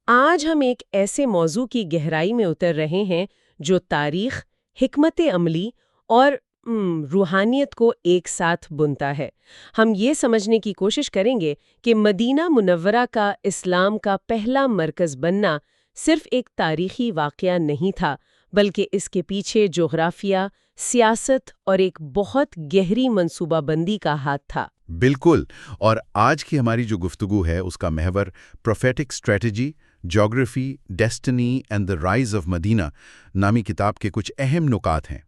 آج ہم ایک ایسے موضوع کی گہرائی میں اتر رہے ہیں جو تاریخ، حکمت عملی اور روحانیت کو ایک ساتھ بنتا ہے۔ ہم یہ سمجھنے کی کوشش کریں گے کہ مدینہ منورہ کا اسلام کا پہلا مرکز بننا صرف ایک تاریخی واقعہ نہیں تھا، بلکہ اس کے پیچھے جغرافیہ، سیاست اور ایک بہت گہری منصوبہ بندی کا ہاتھ تھا۔ بالکل، اور آج کی ہماری جو گفتگو ہے اس کا محور prophetic strategy, geography, destiny and the rise of Medina نامی کتاب کے کچھ اہم نکات ہیں۔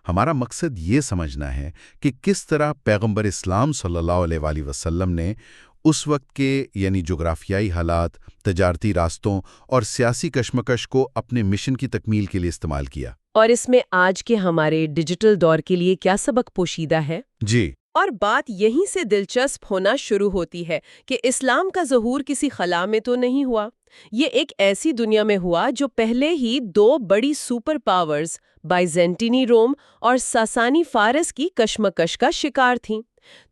ہمارا مقصد یہ سمجھنا ہے کہ کس طرح پیغمبر اسلام صلی اللہ علیہ وآلہ وسلم نے اس وقت کے یعنی جغرافیائی حالات، تجارتی راستوں اور سیاسی کشمکش کو اپنے مشن کی تکمیل کے لیے استعمال کیا۔ اور اس میں آج کے ہمارے ڈیجیٹل دور کے لیے کیا سبق پوشیدہ ہے؟ جی، اور بات یہیں سے دلچسپ ہونا شروع ہوتی ہے کہ اسلام کا ظہور کسی خلا میں تو نہیں ہوا۔ یہ ایک ایسی دنیا میں ہوا جو پہلے ہی دو بڑی سپر پاورز بائزنٹینی روم اور ساسانی فارس کی کشمکش کا شکار تھیں۔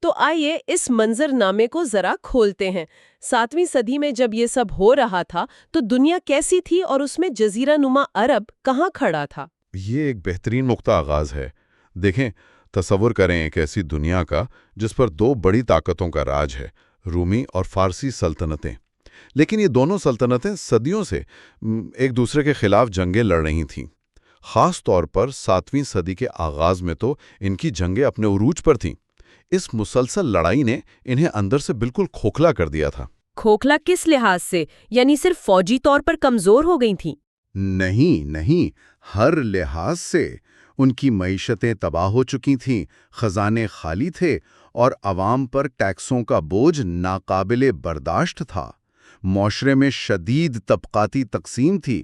تو آئیے اس منظر نامے کو ذرا کھولتے ہیں۔ 7ویں صدی میں جب یہ سب ہو رہا تھا تو دنیا کیسی تھی اور اس میں جزیرہ نما عرب کہاں کھڑا تھا؟ یہ ایک بہترین نقطہ آغاز ہے۔ دیکھیں، تصور کریں ایک ایسی دنیا کا جس پر دو بڑی طاقتوں کا راج ہے، رومی اور فارسی سلطنتیں۔ لیکن یہ دونوں سلطنتیں صدیوں سے ایک دوسرے کے خلاف جنگیں لڑ رہی تھیں۔ خاص طور پر 7ویں صدی کے آغاز میں تو ان کی جنگیں اپنے عروج پر تھیں۔ اس مسلسل لڑائی نے انہیں اندر سے بالکل کھوکھلا کر دیا تھا۔ کھوکھلا کس لحاظ سے؟ یعنی صرف فوجی طور پر کمزور ہو گئی تھیں؟ نہیں، ہر لحاظ سے ان کی معیشتیں تباہ ہو چکی تھیں، خزانے خالی تھے اور عوام پر ٹیکسوں کا بوجھ ناقابل برداشت تھا۔ معاشرے میں شدید طبقاتی تقسیم تھی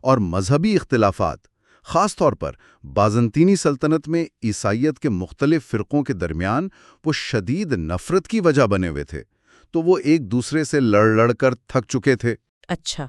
اور مذہبی اختلافات، خاص طور پر بازنطینی سلطنت میں عیسائیت کے مختلف فرقوں کے درمیان وہ شدید نفرت کی وجہ بنے ہوئے تھے، تو وہ ایک دوسرے سے لڑ کر تھک چکے تھے۔ اچھا،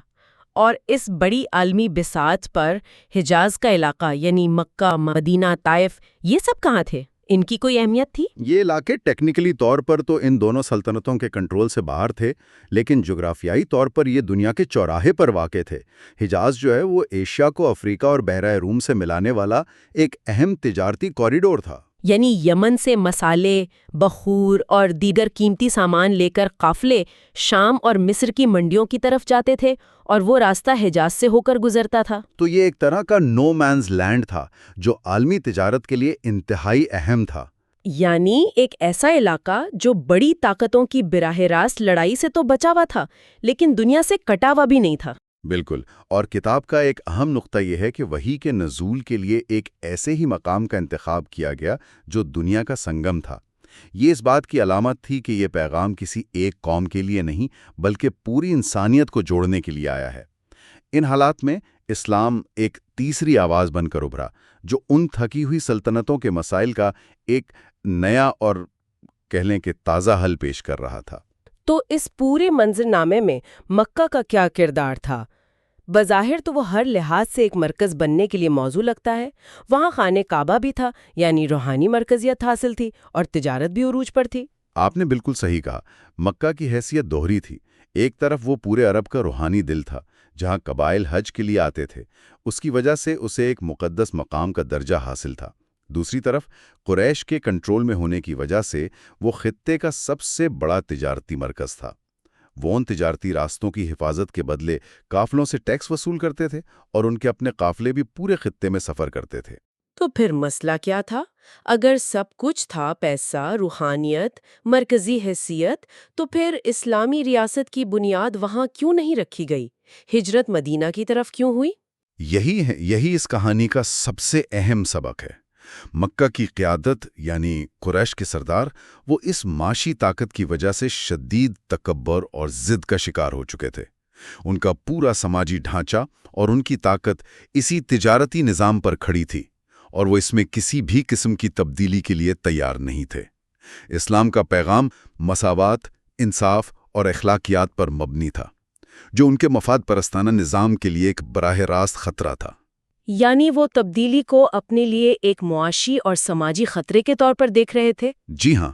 اور اس بڑی عالمی بساط پر حجاز کا علاقہ یعنی مکہ، مدینہ، طائف، یہ سب کہاں تھے؟ ان کی کوئی اہمیت تھی؟ یہ علاقے ٹیکنیکلی طور پر تو ان دونوں سلطنتوں کے کنٹرول سے باہر تھے، لیکن جغرافیائی طور پر یہ دنیا کے چوراہے پر واقع تھے۔ حجاز جو ہے وہ ایشیا کو افریقہ اور بحیرہ روم سے ملانے والا ایک اہم تجارتی کوریڈور تھا۔ یعنی یمن سے مسالے، بخور اور دیگر قیمتی سامان لے کر قافلے شام اور مصر کی منڈیوں کی طرف جاتے تھے اور وہ راستہ حجاز سے ہو کر گزرتا تھا۔ تو یہ ایک طرح کا نو مینز لینڈ تھا جو عالمی تجارت کے لیے انتہائی اہم تھا۔ یعنی ایک ایسا علاقہ جو بڑی طاقتوں کی براہ راست لڑائی سے تو بچا ہوا تھا، لیکن دنیا سے کٹا ہوا بھی نہیں تھا۔ بالکل، اور کتاب کا ایک اہم نقطہ یہ ہے کہ وحی کے نزول کے لیے ایک ایسے ہی مقام کا انتخاب کیا گیا جو دنیا کا سنگم تھا۔ یہ اس بات کی علامت تھی کہ یہ پیغام کسی ایک قوم کے لیے نہیں بلکہ پوری انسانیت کو جوڑنے کے لیے آیا ہے۔ ان حالات میں اسلام ایک تیسری آواز بن کر ابھرا جو ان تھکی ہوئی سلطنتوں کے مسائل کا ایک نیا اور کہہ لیں کہ تازہ حل پیش کر رہا تھا۔ تو اس پورے منظرنامے میں مکہ کا کیا کردار تھا؟ بظاہر تو وہ ہر لحاظ سے ایک مرکز بننے کے لیے موزوں لگتا ہے۔ وہاں خانہ کعبہ بھی تھا، یعنی روحانی مرکزیت حاصل تھی، اور تجارت بھی عروج پر تھی۔ آپ نے بالکل صحیح کہا، مکہ کی حیثیت دوہری تھی۔ ایک طرف وہ پورے عرب کا روحانی دل تھا جہاں قبائل حج کے لیے آتے تھے، اس کی وجہ سے اسے ایک مقدس مقام کا درجہ حاصل تھا۔ دوسری طرف قریش کے کنٹرول میں ہونے کی وجہ سے وہ خطے کا سب سے بڑا تجارتی مرکز تھا۔ وہ ان تجارتی راستوں کی حفاظت کے بدلے قافلوں سے ٹیکس وصول کرتے تھے اور ان کے اپنے قافلے بھی پورے خطے میں سفر کرتے تھے۔ تو پھر مسئلہ کیا تھا؟ اگر سب کچھ تھا، پیسہ، روحانیت، مرکزی حیثیت، تو پھر اسلامی ریاست کی بنیاد وہاں کیوں نہیں رکھی گئی؟ ہجرت مدینہ کی طرف کیوں ہوئی؟ یہی اس کہانی کا سب سے اہم سبق ہے۔ مکہ کی قیادت یعنی قریش کے سردار وہ اس معاشی طاقت کی وجہ سے شدید تکبر اور ضد کا شکار ہو چکے تھے۔ ان کا پورا سماجی ڈھانچہ اور ان کی طاقت اسی تجارتی نظام پر کھڑی تھی، اور وہ اس میں کسی بھی قسم کی تبدیلی کے لیے تیار نہیں تھے۔ اسلام کا پیغام مساوات، انصاف اور اخلاقیات پر مبنی تھا، جو ان کے مفاد پرستانہ نظام کے لیے ایک براہ راست خطرہ تھا۔ یعنی وہ تبدیلی کو اپنے لیے ایک معاشی اور سماجی خطرے کے طور پر دیکھ رہے تھے؟ جی ہاں،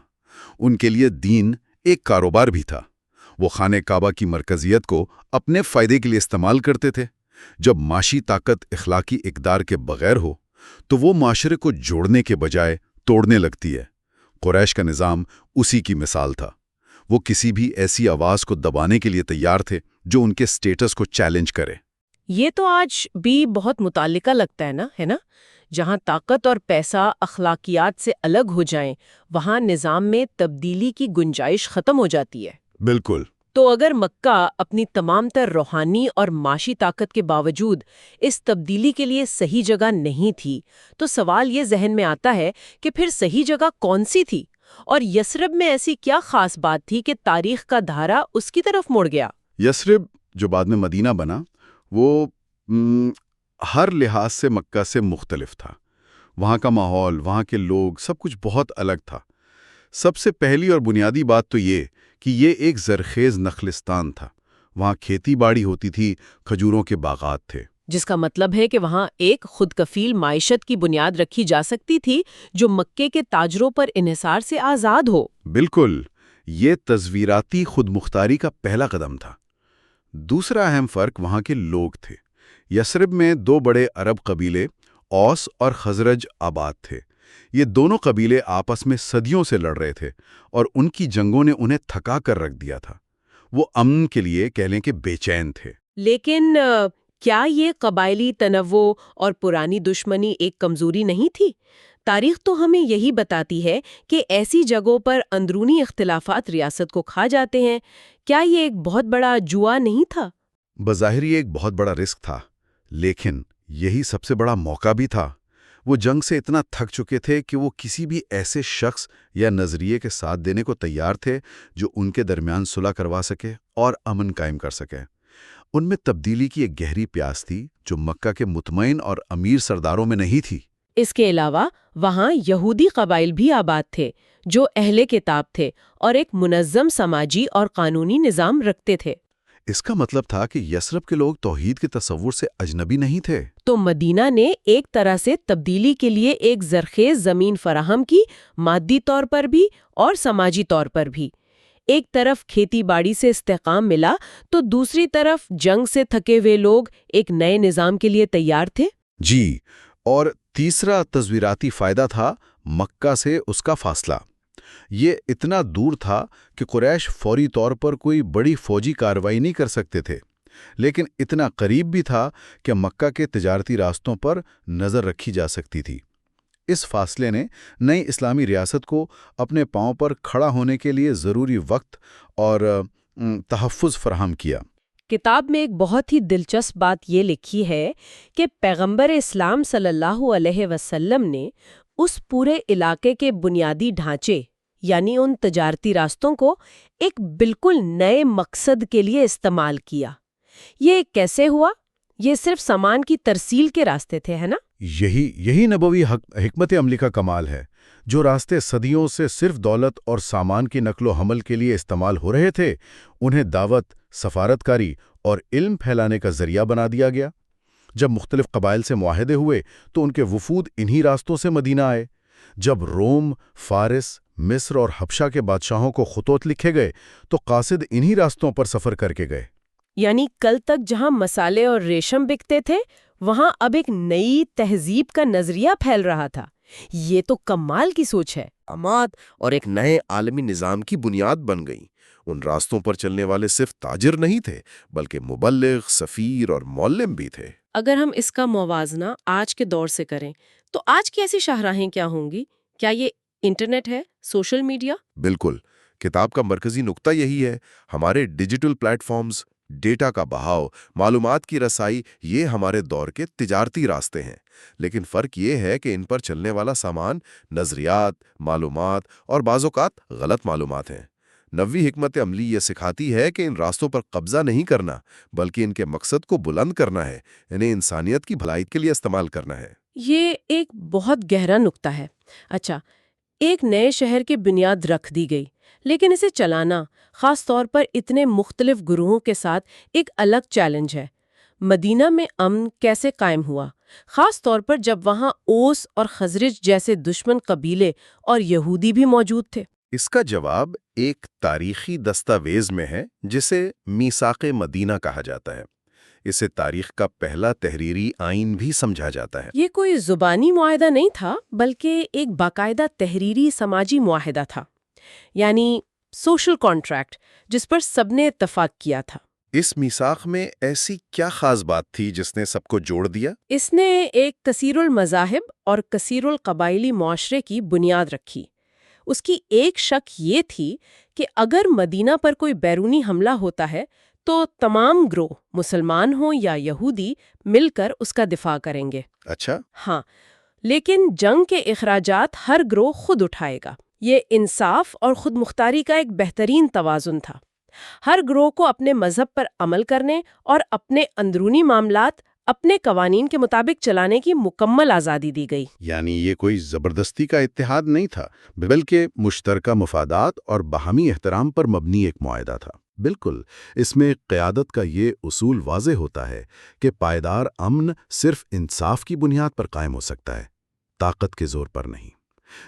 ان کے لیے دین ایک کاروبار بھی تھا۔ وہ خانہ کعبہ کی مرکزیت کو اپنے فائدے کے لیے استعمال کرتے تھے۔ جب معاشی طاقت اخلاقی اقدار کے بغیر ہو تو وہ معاشرے کو جوڑنے کے بجائے توڑنے لگتی ہے۔ قریش کا نظام اسی کی مثال تھا۔ وہ کسی بھی ایسی آواز کو دبانے کے لیے تیار تھے جو ان کے سٹیٹس کو چیلنج کرے۔ یہ تو آج بھی بہت متعلقہ لگتا ہے نا؟ جہاں طاقت اور پیسہ اخلاقیات سے الگ ہو جائیں، وہاں نظام میں تبدیلی کی گنجائش ختم ہو جاتی ہے۔ بالکل۔ تو اگر مکہ اپنی تمام تر روحانی اور معاشی طاقت کے باوجود اس تبدیلی کے لیے صحیح جگہ نہیں تھی، تو سوال یہ ذہن میں آتا ہے کہ پھر صحیح جگہ کون سی تھی؟ اور یثرب میں ایسی کیا خاص بات تھی کہ تاریخ کا دھارا اس کی طرف مڑ گیا؟ یثرب جو بعد میں مدینہ بنا، وہ ہر لحاظ سے مکہ سے مختلف تھا۔ وہاں کا ماحول، وہاں کے لوگ، سب کچھ بہت الگ تھا۔ سب سے پہلی اور بنیادی بات تو یہ کہ یہ ایک زرخیز نخلستان تھا۔ وہاں کھیتی باڑی ہوتی تھی، کھجوروں کے باغات تھے۔ جس کا مطلب ہے کہ وہاں ایک خود کفیل معیشت کی بنیاد رکھی جا سکتی تھی جو مکے کے تاجروں پر انحصار سے آزاد ہو۔ بالکل، یہ تصویراتی خود مختاری کا پہلا قدم تھا۔ دوسرا اہم فرق وہاں کے لوگ تھے۔ یثرب میں دو بڑے عرب قبیلے اوس اور خزرج آباد تھے۔ یہ دونوں قبیلے آپس میں صدیوں سے لڑ رہے تھے اور ان کی جنگوں نے انہیں تھکا کر رکھ دیا تھا۔ وہ امن کے لیے کہہ لیں کہ بے چین تھے۔ لیکن کیا یہ قبائلی تنوع اور پرانی دشمنی ایک کمزوری نہیں تھی؟ تاریخ تو ہمیں یہی بتاتی ہے کہ ایسی جگہوں پر اندرونی اختلافات ریاست کو کھا جاتے ہیں۔ کیا یہ ایک بہت بڑا جوا نہیں تھا؟ بظاہر یہ ایک بہت بڑا رسک تھا، لیکن یہی سب سے بڑا موقع بھی تھا۔ وہ جنگ سے اتنا تھک چکے تھے کہ وہ کسی بھی ایسے شخص یا نظریے کے ساتھ دینے کو تیار تھے جو ان کے درمیان صلح کروا سکے اور امن قائم کر سکے۔ ان میں تبدیلی کی ایک گہری پیاس تھی جو مکہ کے مطمئن اور امیر سرداروں میں نہیں تھی۔ اس کے علاوہ وہاں یہودی قبائل بھی آباد تھے جو اہل کتاب تھے اور ایک منظم سماجی اور قانونی نظام رکھتے تھے۔ اس کا مطلب تھا کہ یثرب کے لوگ توحید کے تصور سے اجنبی نہیں تھے۔ تو مدینہ نے ایک طرح سے تبدیلی کے لیے ایک زرخیز زمین فراہم کی، مادی طور پر بھی اور سماجی طور پر بھی۔ ایک طرف کھیتی باڑی سے استحکام ملا تو دوسری طرف جنگ سے تھکے ہوئے لوگ ایک نئے نظام کے لیے تیار تھے۔ جی، اور تیسرا تصویراتی فائدہ تھا مکہ سے اس کا فاصلہ۔ یہ اتنا دور تھا کہ قریش فوری طور پر کوئی بڑی فوجی کارروائی نہیں کر سکتے تھے، لیکن اتنا قریب بھی تھا کہ مکہ کے تجارتی راستوں پر نظر رکھی جا سکتی تھی۔ اس فاصلے نے نئی اسلامی ریاست کو اپنے پاؤں پر کھڑا ہونے کے لیے ضروری وقت اور تحفظ فراہم کیا۔ کتاب میں ایک بہت ہی دلچسپ بات یہ لکھی ہے کہ پیغمبر اسلام صلی اللہ علیہ وسلم نے اس پورے علاقے کے بنیادی ڈھانچے یعنی ان تجارتی راستوں کو ایک بالکل نئے مقصد کے لیے استعمال کیا۔ یہ کیسے ہوا؟ یہ صرف سامان کی ترسیل کے راستے تھے، ہے نا؟ یہی نبوی حکمت عملی کا کمال ہے۔ جو راستے صدیوں سے صرف دولت اور سامان کی نقل و حمل کے لیے استعمال ہو رہے تھے، انہیں دعوت، سفارتکاری اور علم پھیلانے کا ذریعہ بنا دیا گیا۔ جب مختلف قبائل سے معاہدے ہوئے تو ان کے وفود انہی راستوں سے مدینہ آئے۔ جب روم، فارس، مصر اور حبشہ کے بادشاہوں کو خطوط لکھے گئے تو قاصد انہی راستوں پر سفر کر کے گئے۔ یعنی کل تک جہاں مسالے اور ریشم بکتے تھے، وہاں اب ایک نئی تہذیب کا نظریہ پھیل رہا تھا۔ یہ تو کمال کی سوچ ہے۔ اماد اور ایک نئے عالمی نظام کی بنیاد بن گئیں۔ ان راستوں پر چلنے والے صرف تاجر نہیں تھے، بلکہ مبلغ، سفیر اور معلم بھی تھے۔ اگر ہم اس کا موازنہ آج کے دور سے کریں تو آج کی ایسی شاہراہیں کیا ہوں گی؟ کیا یہ انٹرنیٹ ہے، سوشل میڈیا؟ بالکل، کتاب کا مرکزی نقطہ یہی ہے۔ ہمارے ڈیجیٹل پلیٹ فارمز، ڈیٹا کا بہاؤ، معلومات کی رسائی، یہ ہمارے دور کے تجارتی راستے ہیں۔ لیکن فرق یہ ہے کہ ان پر چلنے والا سامان نظریات، معلومات اور بعض اوقات غلط معلومات ہیں۔ نبوی حکمت عملی یہ سکھاتی ہے کہ ان راستوں پر قبضہ نہیں کرنا، بلکہ ان کے مقصد کو بلند کرنا ہے، انہیں انسانیت کی بھلائی کے لیے استعمال کرنا ہے۔ یہ ایک بہت گہرا نقطہ ہے۔ اچھا، ایک نئے شہر کی بنیاد رکھ دی گئی، لیکن اسے چلانا، خاص طور پر اتنے مختلف گروہوں کے ساتھ، ایک الگ چیلنج ہے۔ مدینہ میں امن کیسے قائم ہوا، خاص طور پر جب وہاں اوس اور خزرج جیسے دشمن قبیلے اور یہودی بھی موجود تھے؟ اس کا جواب ایک تاریخی دستاویز میں ہے جسے میثاق مدینہ کہا جاتا ہے۔ اسے تاریخ کا پہلا تحریری آئین بھی سمجھا جاتا ہے۔ یہ کوئی زبانی معاہدہ نہیں تھا بلکہ ایک باقاعدہ تحریری سماجی معاہدہ تھا، یعنی سوشل کانٹریکٹ جس پر سب نے اتفاق کیا تھا۔ اس میثاق میں ایسی کیا خاص بات تھی جس نے سب کو جوڑ دیا؟ اس نے ایک کثیر المذاہب اور کثیر القبائلی معاشرے کی بنیاد رکھی۔ اس کی ایک شک یہ تھی کہ اگر مدینہ پر کوئی بیرونی حملہ ہوتا ہے تو تمام گروہ، مسلمان ہوں یا یہودی، مل کر اس کا دفاع کریں گے۔ اچھا، ہاں، لیکن جنگ کے اخراجات ہر گروہ خود اٹھائے گا۔ یہ انصاف اور خود مختاری کا ایک بہترین توازن تھا۔ ہر گروہ کو اپنے مذہب پر عمل کرنے اور اپنے اندرونی معاملات اپنے قوانین کے مطابق چلانے کی مکمل آزادی دی گئی۔ یعنی یہ کوئی زبردستی کا اتحاد نہیں تھا، بلکہ مشترکہ مفادات اور باہمی احترام پر مبنی ایک معاہدہ تھا۔ بالکل، اس میں قیادت کا یہ اصول واضح ہوتا ہے کہ پائیدار امن صرف انصاف کی بنیاد پر قائم ہو سکتا ہے، طاقت کے زور پر نہیں۔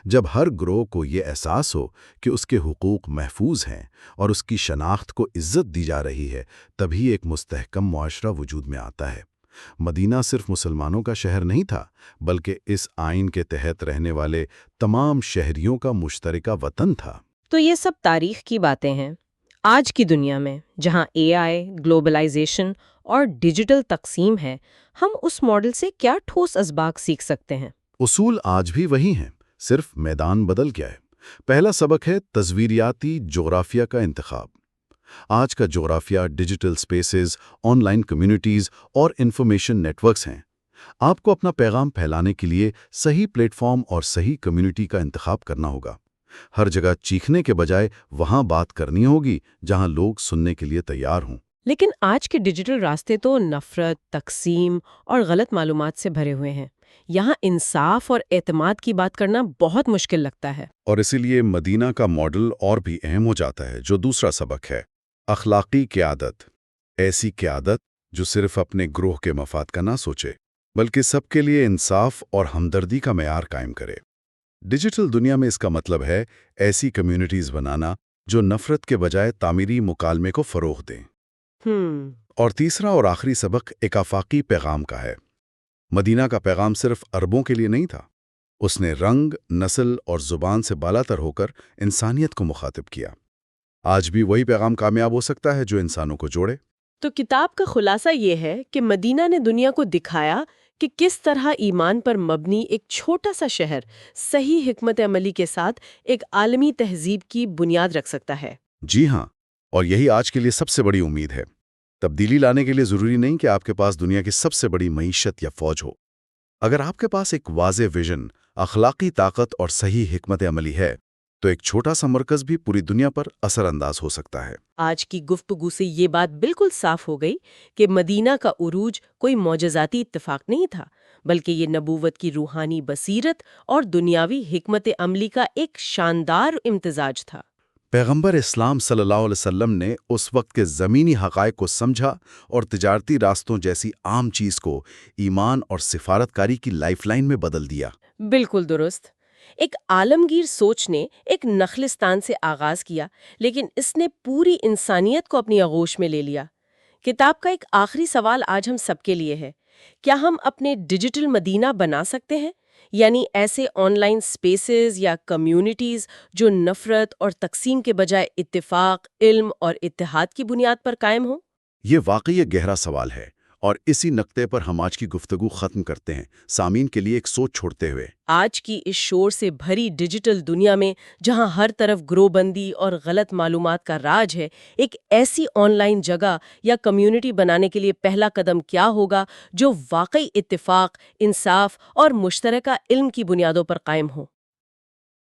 جب ہر گروہ کو یہ احساس ہو کہ اس کے حقوق محفوظ ہیں اور اس کی شناخت کو عزت دی جا رہی ہے، تبھی ایک مستحکم معاشرہ وجود میں آتا ہے۔ مدینہ صرف مسلمانوں کا شہر نہیں تھا، بلکہ اس آئین کے تحت رہنے والے تمام شہریوں کا مشترکہ وطن تھا۔ تو یہ سب تاریخ کی باتیں ہیں۔ آج کی دنیا میں جہاں AI، گلوبلائزیشن اور ڈیجیٹل تقسیم ہے، ہم اس ماڈل سے کیا ٹھوس اسباق سیکھ سکتے ہیں؟ اصول آج بھی وہی ہیں، صرف میدان بدل گیا ہے۔ پہلا سبق ہے تزویریاتی جغرافیہ کا انتخاب۔ آج کا جغرافیہ digital spaces, on line communities اور انفارمیشن نیٹ ورکس ہیں۔ آپ کو اپنا پیغام پھیلانے کے لیے صحیح پلیٹ فارم اور صحیح کمیونٹی کا انتخاب کرنا ہوگا۔ ہر جگہ چیخنے کے بجائے وہاں بات کرنی ہوگی جہاں لوگ سننے کے لیے تیار ہوں۔ لیکن آج کے ڈیجیٹل راستے تو نفرت، تقسیم اور غلط معلومات سے بھرے ہوئے ہیں۔ یہاں انصاف اور اعتماد کی بات کرنا بہت مشکل لگتا ہے۔ اور اسی لیے مدینہ کا ماڈل اور بھی اہم ہو جاتا ہے، جو دوسرا سبق ہے، اخلاقی قیادت۔ ایسی قیادت جو صرف اپنے گروہ کے مفاد کا نہ سوچے، بلکہ سب کے لیے انصاف اور ہمدردی کا معیار قائم کرے۔ ڈیجیٹل دنیا میں اس کا مطلب ہے ایسی کمیونٹیز بنانا جو نفرت کے بجائے تعمیری مکالمے کو فروغ دیں۔ اور تیسرا اور آخری سبق ایک آفاقی پیغام کا ہے۔ مدینہ کا پیغام صرف عربوں کے لیے نہیں تھا، اس نے رنگ، نسل اور زبان سے بالاتر ہو کر انسانیت کو مخاطب کیا۔ آج بھی وہی پیغام کامیاب ہو سکتا ہے جو انسانوں کو جوڑے۔ تو کتاب کا خلاصہ یہ ہے کہ مدینہ نے دنیا کو دکھایا کہ کس طرح ایمان پر مبنی ایک چھوٹا سا شہر صحیح حکمت عملی کے ساتھ ایک عالمی تہذیب کی بنیاد رکھ سکتا ہے۔ جی ہاں، اور یہی آج کے لیے سب سے بڑی امید ہے۔ تبدیلی لانے کے لیے ضروری نہیں کہ آپ کے پاس دنیا کی سب سے بڑی معیشت یا فوج ہو۔ اگر آپ کے پاس ایک واضح ویژن، اخلاقی طاقت اور صحیح حکمت عملی ہے، تو ایک چھوٹا سا مرکز بھی پوری دنیا پر اثر انداز ہو سکتا ہے۔ آج کی گفتگو سے یہ بات بالکل صاف ہو گئی کہ مدینہ کا عروج کوئی معجزاتی اتفاق نہیں تھا، بلکہ یہ نبوت کی روحانی بصیرت اور دنیاوی حکمت عملی کا ایک شاندار امتزاج تھا۔ پیغمبر اسلام صلی اللہ علیہ وسلم نے اس وقت کے زمینی حقائق کو سمجھا اور تجارتی راستوں جیسی عام چیز کو ایمان اور سفارتکاری کی لائف لائن میں بدل دیا۔ بالکل درست۔ ایک عالمگیر سوچ نے ایک نخلستان سے آغاز کیا، لیکن اس نے پوری انسانیت کو اپنی آغوش میں لے لیا۔ کتاب کا ایک آخری سوال آج ہم سب کے لیے ہے، کیا ہم اپنے ڈیجیٹل مدینہ بنا سکتے ہیں؟ یعنی ایسے آن لائن سپیسز یا کمیونٹیز جو نفرت اور تقسیم کے بجائے اتفاق، علم اور اتحاد کی بنیاد پر قائم ہوں؟ یہ واقعی ایک گہرا سوال ہے، اور اسی نقطے پر ہم آج کی گفتگو ختم کرتے ہیں، سامعین کے لیے ایک سوچ چھوڑتے ہوئے۔ آج کی اس شور سے بھری ڈیجیٹل دنیا میں جہاں ہر طرف گروہ بندی اور غلط معلومات کا راج ہے، ایک ایسی آن لائن جگہ یا کمیونٹی بنانے کے لیے پہلا قدم کیا ہوگا جو واقعی اتفاق، انصاف اور مشترکہ علم کی بنیادوں پر قائم ہو؟